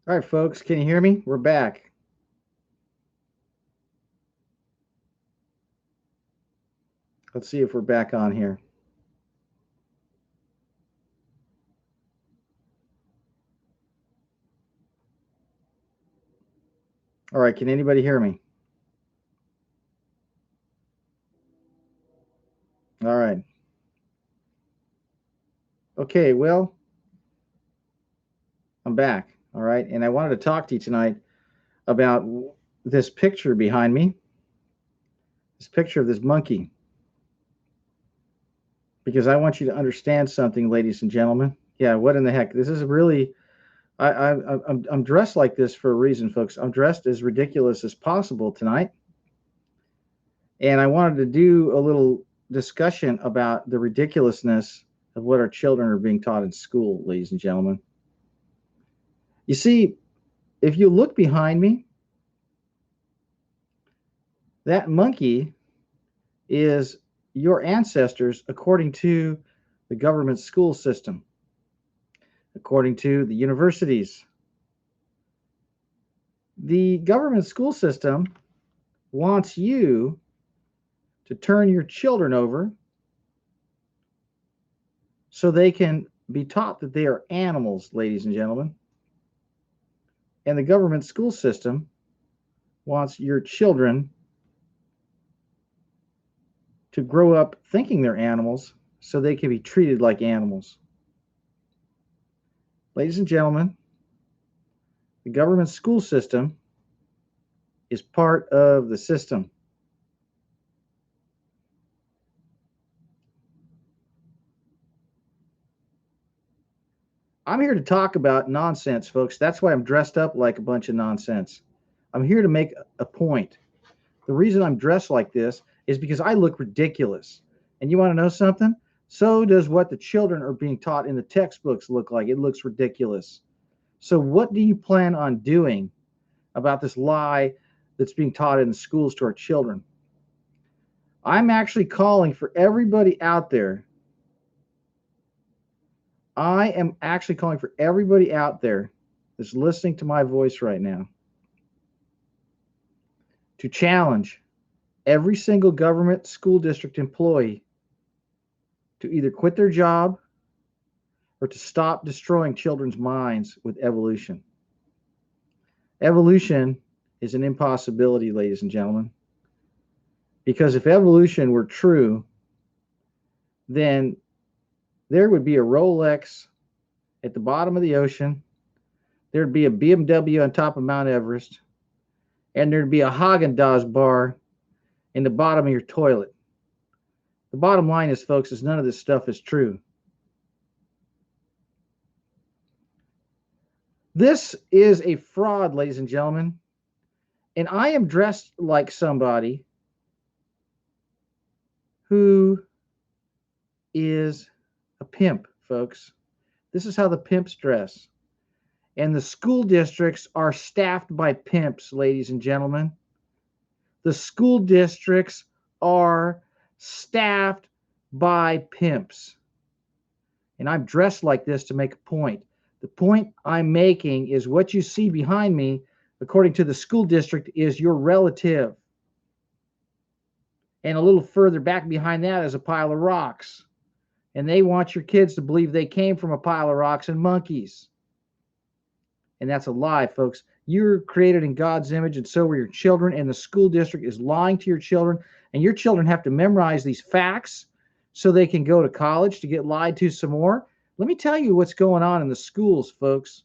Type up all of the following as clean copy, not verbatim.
All right, folks, can you hear me? We're back. Let's see if we're back on here. All right, can anybody hear me? All right. Okay, well, I'm back. All right, and I wanted to talk to you tonight about this picture behind me, this picture of this monkey, because I want you to understand something, ladies and gentlemen. Yeah, what in the heck? This is really. I'm dressed like this for a reason, folks. I'm dressed as ridiculous as possible tonight, and I wanted to do a little discussion about the ridiculousness of what our children are being taught in school, ladies and gentlemen. You see, if you look behind me, that monkey is your ancestors according to the government school system, according to the universities. The government school system wants you to turn your children over so they can be taught that they are animals, ladies and gentlemen. And the government school system wants your children to grow up thinking they're animals so they can be treated like animals. Ladies and gentlemen, the government school system is part of the system. I'm here to talk about nonsense, folks. That's why I'm dressed up like a bunch of nonsense. I'm here to make a point. The reason I'm dressed like this is because I look ridiculous. And you want to know something? So does what the children are being taught in the textbooks look like. It looks ridiculous. So, what do you plan on doing about this lie that's being taught in the schools to our children? I'm actually calling for everybody out there. I am actually calling for everybody out there that's listening to my voice right now to challenge every single government school district employee to either quit their job or to stop destroying children's minds with evolution. Evolution is an impossibility, ladies and gentlemen, because if evolution were true, then there would be a Rolex at the bottom of the ocean, there'd be a BMW on top of Mount Everest, and there'd be a Haagen-Dazs bar in the bottom of your toilet. The bottom line is, folks, is none of this stuff is true. This is a fraud, ladies and gentlemen, and I am dressed like somebody who is a pimp, folks. This is how the pimps dress. And the school districts are staffed by pimps, ladies and gentlemen. The school districts are staffed by pimps. And I'm dressed like this to make a point. The point I'm making is what you see behind me, according to the school district, is your relative. And a little further back behind that is a pile of rocks. And they want your kids to believe they came from a pile of rocks and monkeys. And that's a lie, folks. You're created in God's image, and so were your children. And the school district is lying to your children. And your children have to memorize these facts so they can go to college to get lied to some more. Let me tell you what's going on in the schools, folks.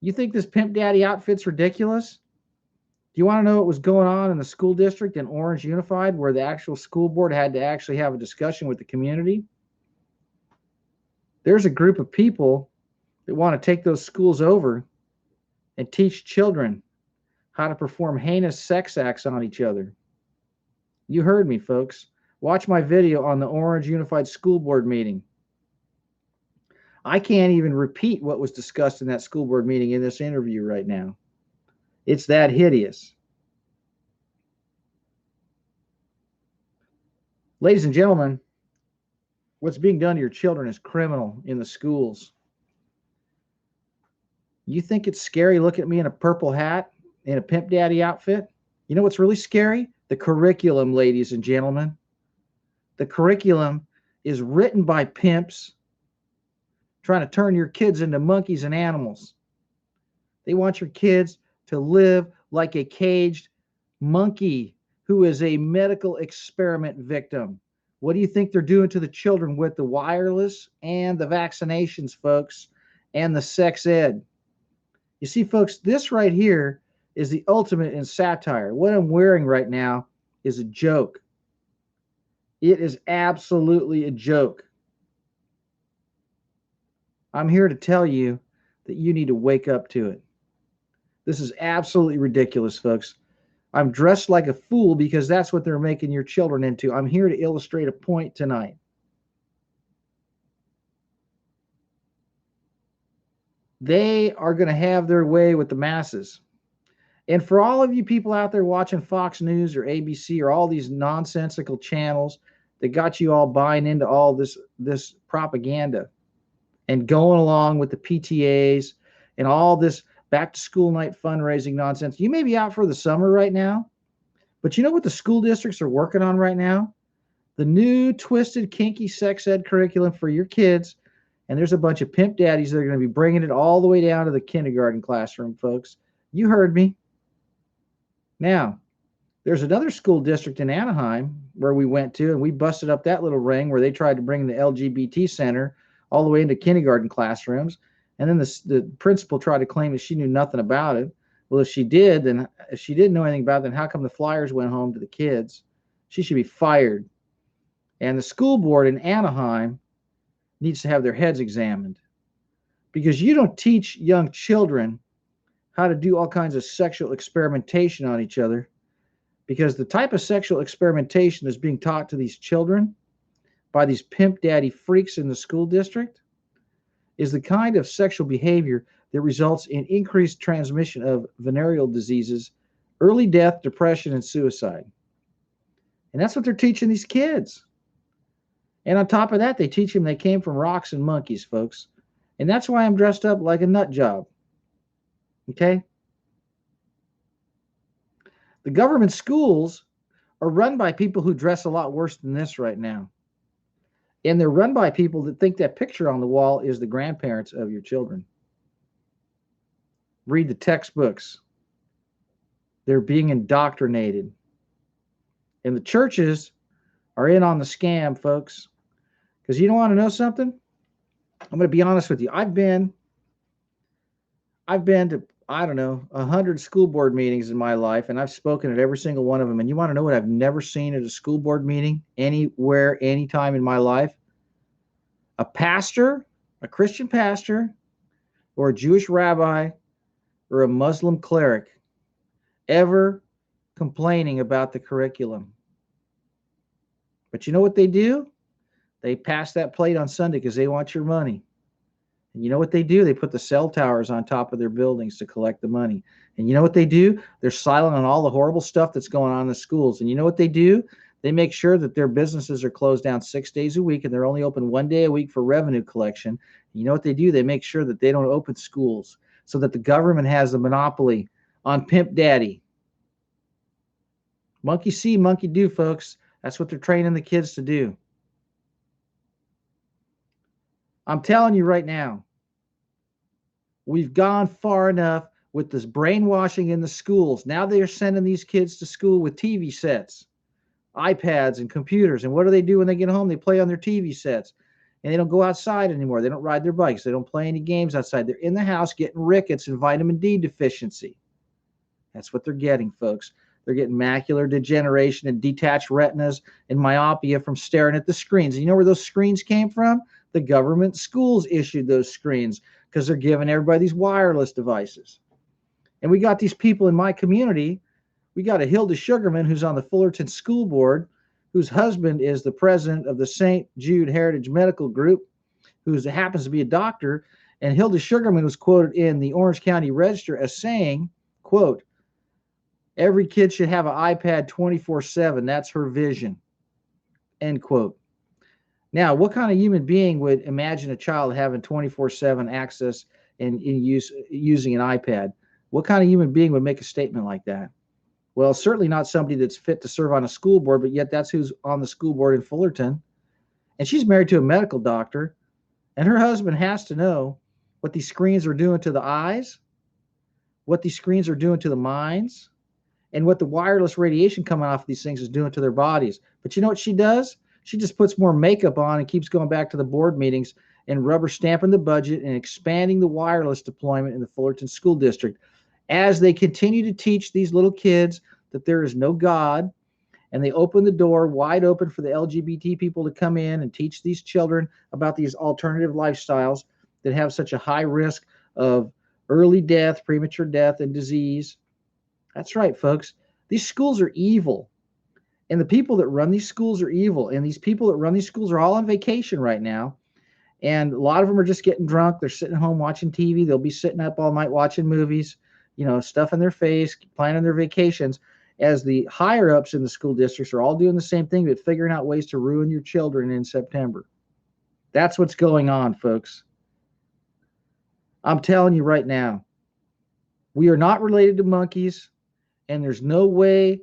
You think this Pimp Daddy outfit's ridiculous? Do you want to know what was going on in the school district in Orange Unified, where the actual school board had to actually have a discussion with the community? There's a group of people that want to take those schools over and teach children how to perform heinous sex acts on each other. You heard me, folks. Watch my video on the Orange Unified School Board meeting. I can't even repeat what was discussed in that school board meeting in this interview right now. It's that hideous. Ladies and gentlemen, what's being done to your children is criminal in the schools. You think it's scary looking at me in a purple hat, in a Pimp Daddy outfit? You know what's really scary? The curriculum, ladies and gentlemen. The curriculum is written by pimps trying to turn your kids into monkeys and animals. They want your kids to live like a caged monkey who is a medical experiment victim. What do you think they're doing to the children with the wireless and the vaccinations, folks, and the sex ed? You see, folks, this right here is the ultimate in satire. What I'm wearing right now is a joke. It is absolutely a joke. I'm here to tell you that you need to wake up to it. This is absolutely ridiculous, folks. I'm dressed like a fool because that's what they're making your children into. I'm here to illustrate a point tonight. They are going to have their way with the masses. And for all of you people out there watching Fox News or ABC or all these nonsensical channels that got you all buying into all this propaganda and going along with the PTAs and all this back to school night fundraising nonsense. You may be out for the summer right now, but you know what the school districts are working on right now? The new twisted, kinky sex ed curriculum for your kids. And there's a bunch of pimp daddies that are going to be bringing it all the way down to the kindergarten classroom, folks. You heard me. Now, there's another school district in Anaheim where we went to, and we busted up that little ring where they tried to bring the LGBT center all the way into kindergarten classrooms. And then the principal tried to claim that she knew nothing about it. Well, if she did, then if she didn't know anything about it, then how come the flyers went home to the kids? She should be fired. And the school board in Anaheim needs to have their heads examined, because you don't teach young children how to do all kinds of sexual experimentation on each other, because the type of sexual experimentation that's being taught to these children by these pimp daddy freaks in the school district is the kind of sexual behavior that results in increased transmission of venereal diseases, early death, depression, and suicide. And that's what they're teaching these kids. And on top of that, they teach them they came from rocks and monkeys, folks. And that's why I'm dressed up like a nut job. Okay? The government schools are run by people who dress a lot worse than this right now. And they're run by people that think that picture on the wall is the grandparents of your children. Read the textbooks. They're being indoctrinated. And the churches are in on the scam, folks. Because you don't want to know something? I'm going to be honest with you. I've been to, I don't know, 100 school board meetings in my life, and I've spoken at every single one of them. And you want to know what I've never seen at a school board meeting anywhere, anytime in my life? A pastor, a Christian pastor, or a Jewish rabbi, or a Muslim cleric ever complaining about the curriculum. But you know what they do? They pass that plate on Sunday because they want your money. And you know what they do? They put the cell towers on top of their buildings to collect the money. And you know what they do? They're silent on all the horrible stuff that's going on in the schools. And you know what they do? They make sure that their businesses are closed down 6 days a week and they're only open 1 day a week for revenue collection. And you know what they do? They make sure that they don't open schools so that the government has the monopoly on Pimp Daddy. Monkey see, monkey do, folks. That's what they're training the kids to do. I'm telling you right now, we've gone far enough with this brainwashing in the schools. Now they are sending these kids to school with TV sets, iPads, and computers. And what do they do when they get home? They play on their TV sets. And they don't go outside anymore. They don't ride their bikes. They don't play any games outside. They're in the house getting rickets and vitamin D deficiency. That's what they're getting, folks. They're getting macular degeneration and detached retinas and myopia from staring at the screens. And you know where those screens came from? The government schools issued those screens because they're giving everybody these wireless devices. And we got these people in my community. We got a Hilda Sugarman who's on the Fullerton School Board, whose husband is the president of the St. Jude Heritage Medical Group, who happens to be a doctor. And Hilda Sugarman was quoted in the Orange County Register as saying, quote, "Every kid should have an iPad 24/7. That's her vision," end quote. Now, what kind of human being would imagine a child having 24/7 access and using an iPad. What kind of human being would make a statement like that? Well, certainly not somebody that's fit to serve on a school board, but yet that's who's on the school board in Fullerton. And she's married to a medical doctor, and her husband has to know what these screens are doing to the eyes, what these screens are doing to the minds, and what the wireless radiation coming off of these things is doing to their bodies. But you know what she does? She just puts more makeup on and keeps going back to the board meetings and rubber stamping the budget and expanding the wireless deployment in the Fullerton School District as they continue to teach these little kids that there is no God, and they open the door wide open for the LGBT people to come in and teach these children about these alternative lifestyles that have such a high risk of early death, premature death, and disease. That's right, folks. These schools are evil. And the people that run these schools are evil. And these people that run these schools are all on vacation right now. And a lot of them are just getting drunk. They're sitting at home watching TV. They'll be sitting up all night watching movies, stuffing their face, planning their vacations, as the higher ups in the school districts are all doing the same thing, but figuring out ways to ruin your children in September. That's what's going on, folks. I'm telling you right now, we are not related to monkeys, and there's no way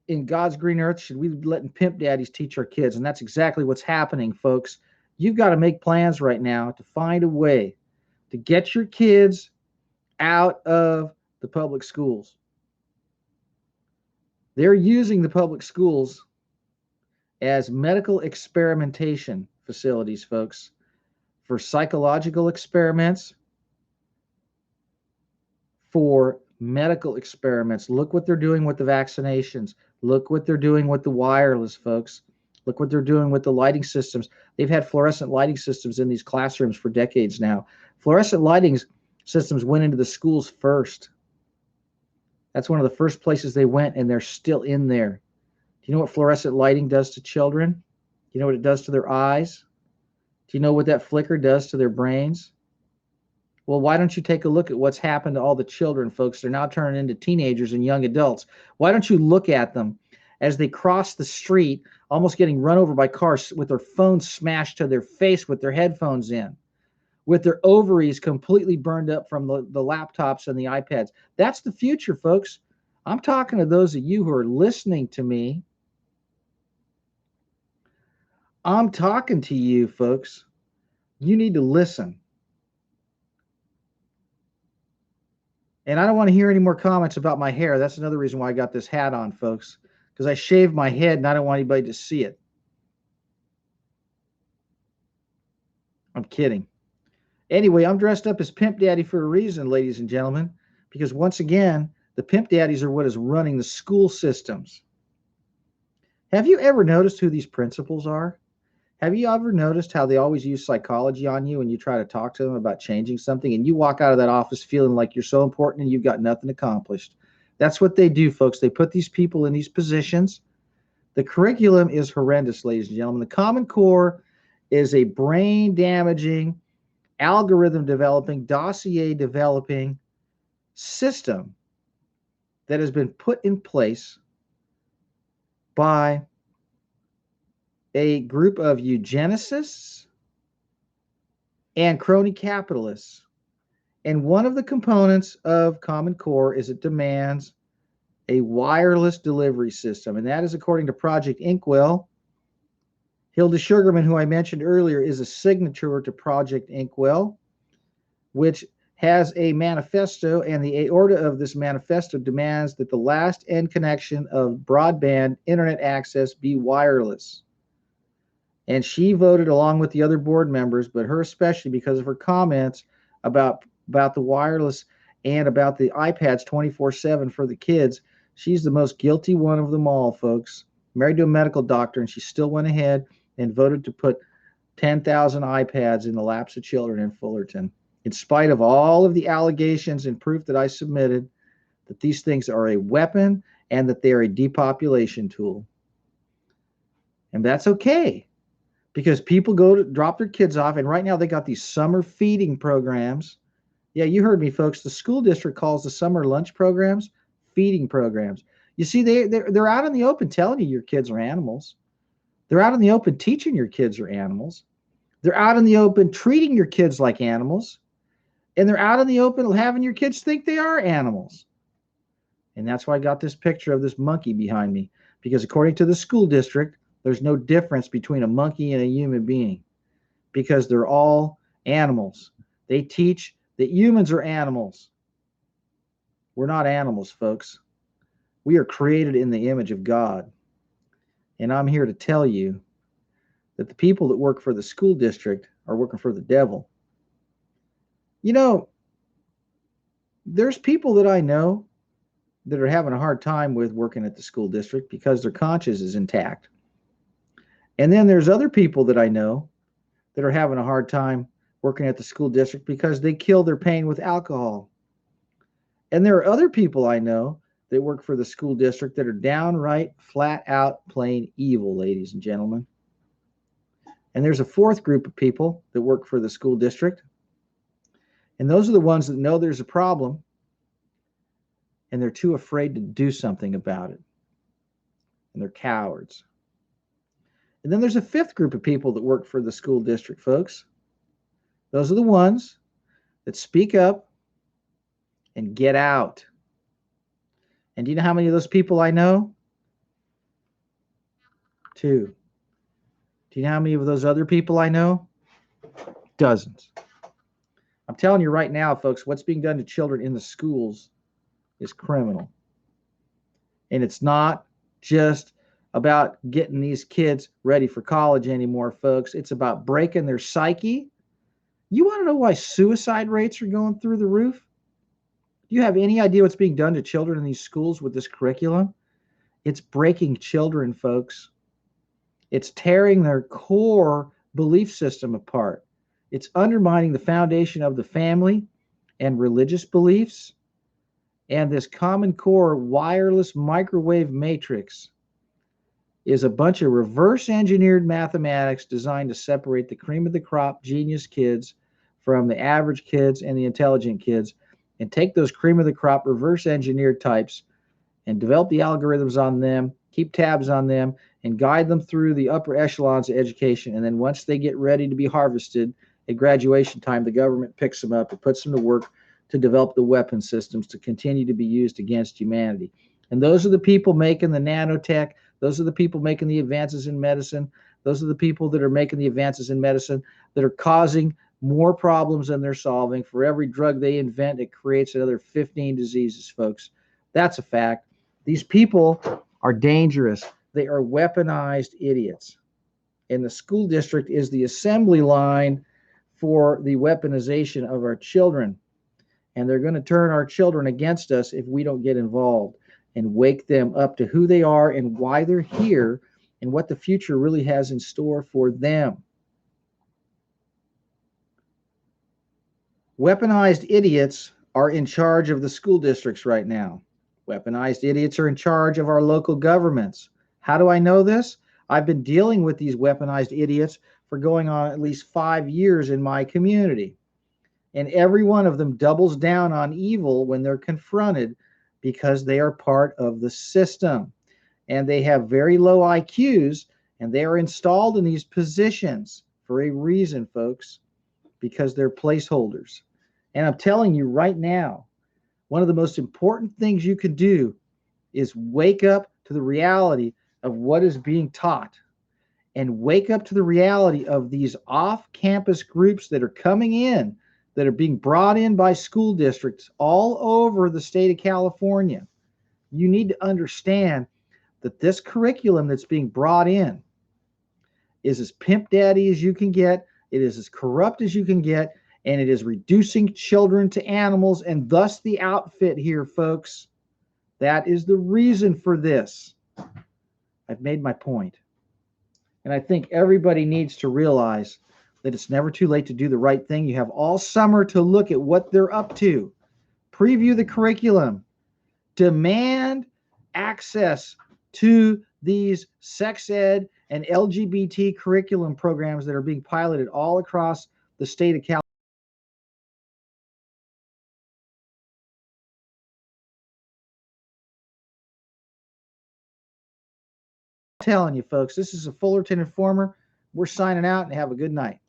in God's green earth should we be letting pimp daddies teach our kids. And that's exactly what's happening, folks. You've got to make plans right now to find a way to get your kids out of the public schools. They're using the public schools as medical experimentation facilities, folks, for psychological experiments, for medical experiments. Look what they're doing with the vaccinations. Look what they're doing with the wireless, folks. Look what they're doing with the lighting systems. They've had fluorescent lighting systems in these classrooms for decades now. Fluorescent lighting systems went into the schools first. That's one of the first places they went, and they're still in there. Do you know what fluorescent lighting does to children? Do you know what it does to their eyes? Do you know what that flicker does to their brains? Well, why don't you take a look at what's happened to all the children, folks? They're now turning into teenagers and young adults. Why don't you look at them as they cross the street, almost getting run over by cars with their phones smashed to their face with their headphones in, with their ovaries completely burned up from the laptops and the iPads. That's the future, folks. I'm talking to those of you who are listening to me. I'm talking to you, folks. You need to listen. And I don't want to hear any more comments about my hair. That's another reason why I got this hat on, folks, because I shaved my head and I don't want anybody to see it. I'm kidding. Anyway, I'm dressed up as Pimp Daddy for a reason, ladies and gentlemen, because once again, the Pimp Daddies are what is running the school systems. Have you ever noticed who these principals are? Have you ever noticed how they always use psychology on you when you try to talk to them about changing something, and you walk out of that office feeling like you're so important and you've got nothing accomplished? That's what they do, folks. They put these people in these positions. The curriculum is horrendous, ladies and gentlemen. The Common Core is a brain-damaging, algorithm developing, dossier developing system that has been put in place by a group of eugenicists and crony capitalists. And one of the components of Common Core is it demands a wireless delivery system. And that is according to Project Inkwell. Hilda Sugarman, who I mentioned earlier, is a signature to Project Inkwell, which has a manifesto, and the aorta of this manifesto demands that the last end connection of broadband internet access be wireless. And she voted along with the other board members, but her especially because of her comments about the wireless and about the iPads 24/7 for the kids. She's the most guilty one of them all, folks. Married to a medical doctor, and she still went ahead and voted to put 10,000 iPads in the laps of children in Fullerton, in spite of all of the allegations and proof that I submitted that these things are a weapon and that they are a depopulation tool. And that's okay, because people go to drop their kids off, and right now they got these summer feeding programs. Yeah, you heard me, folks. The school district calls the summer lunch programs feeding programs. You see, they're out in the open telling you your kids are animals. They're out in the open teaching your kids are animals. They're out in the open treating your kids like animals. And they're out in the open having your kids think they are animals. And that's why I got this picture of this monkey behind me. Because according to the school district, there's no difference between a monkey and a human being because they're all animals. They teach that humans are animals. We're not animals, folks. We are created in the image of God. And I'm here to tell you that the people that work for the school district are working for the devil. You know, there's people that I know that are having a hard time with working at the school district because their conscience is intact. And then there's other people that I know that are having a hard time working at the school district because they kill their pain with alcohol. And there are other people I know that work for the school district that are downright, flat out, plain evil, ladies and gentlemen. And there's a fourth group of people that work for the school district. And those are the ones that know there's a problem and they're too afraid to do something about it. And they're cowards. And then there's a fifth group of people that work for the school district, folks. Those are the ones that speak up and get out. And do you know how many of those people I know? Two. Do you know how many of those other people I know? Dozens. I'm telling you right now, folks, what's being done to children in the schools is criminal. And it's not just about getting these kids ready for college anymore, folks. It's about breaking their psyche. You want to know why suicide rates are going through the roof? Do you have any idea what's being done to children in these schools with this curriculum? It's breaking children, folks. It's tearing their core belief system apart. It's undermining the foundation of the family and religious beliefs and this common core wireless microwave matrix is a bunch of reverse engineered mathematics designed to separate the cream of the crop genius kids from the average kids and the intelligent kids and take those cream of the crop reverse engineered types and develop the algorithms on them, keep tabs on them, and guide them through the upper echelons of education. And then once they get ready to be harvested at graduation time, the government picks them up and puts them to work to develop the weapon systems to continue to be used against humanity. And those are the people making the nanotech. Those are the people making the advances in medicine. Those are the people that are making the advances in medicine that are causing more problems than they're solving. For every drug they invent, it creates another 15 diseases, folks. That's a fact. These people are dangerous. They are weaponized idiots. And the school district is the assembly line for the weaponization of our children. And they're going to turn our children against us if we don't get involved and wake them up to who they are and why they're here and what the future really has in store for them. Weaponized idiots are in charge of the school districts right now. Weaponized idiots are in charge of our local governments. How do I know this? I've been dealing with these weaponized idiots for going on at least 5 years in my community. And every one of them doubles down on evil when they're confronted because they are part of the system. And they have very low IQs and they are installed in these positions for a reason, folks, because they're placeholders. And I'm telling you right now, one of the most important things you can do is wake up to the reality of what is being taught and wake up to the reality of these off-campus groups that are coming in, that are being brought in by school districts all over the state of California. You need to understand that this curriculum that's being brought in is as pimp daddy as you can get. It is as corrupt as you can get, and it is reducing children to animals, and thus the outfit here, folks. That is the reason for this. I've made my point. And I think everybody needs to realize that it's never too late to do the right thing. You have all summer to look at what they're up to, preview the curriculum, demand access to these sex ed and LGBT curriculum programs that are being piloted all across the state of California. I'm telling you, folks, this is a Fullerton Informer. We're signing out and have a good night.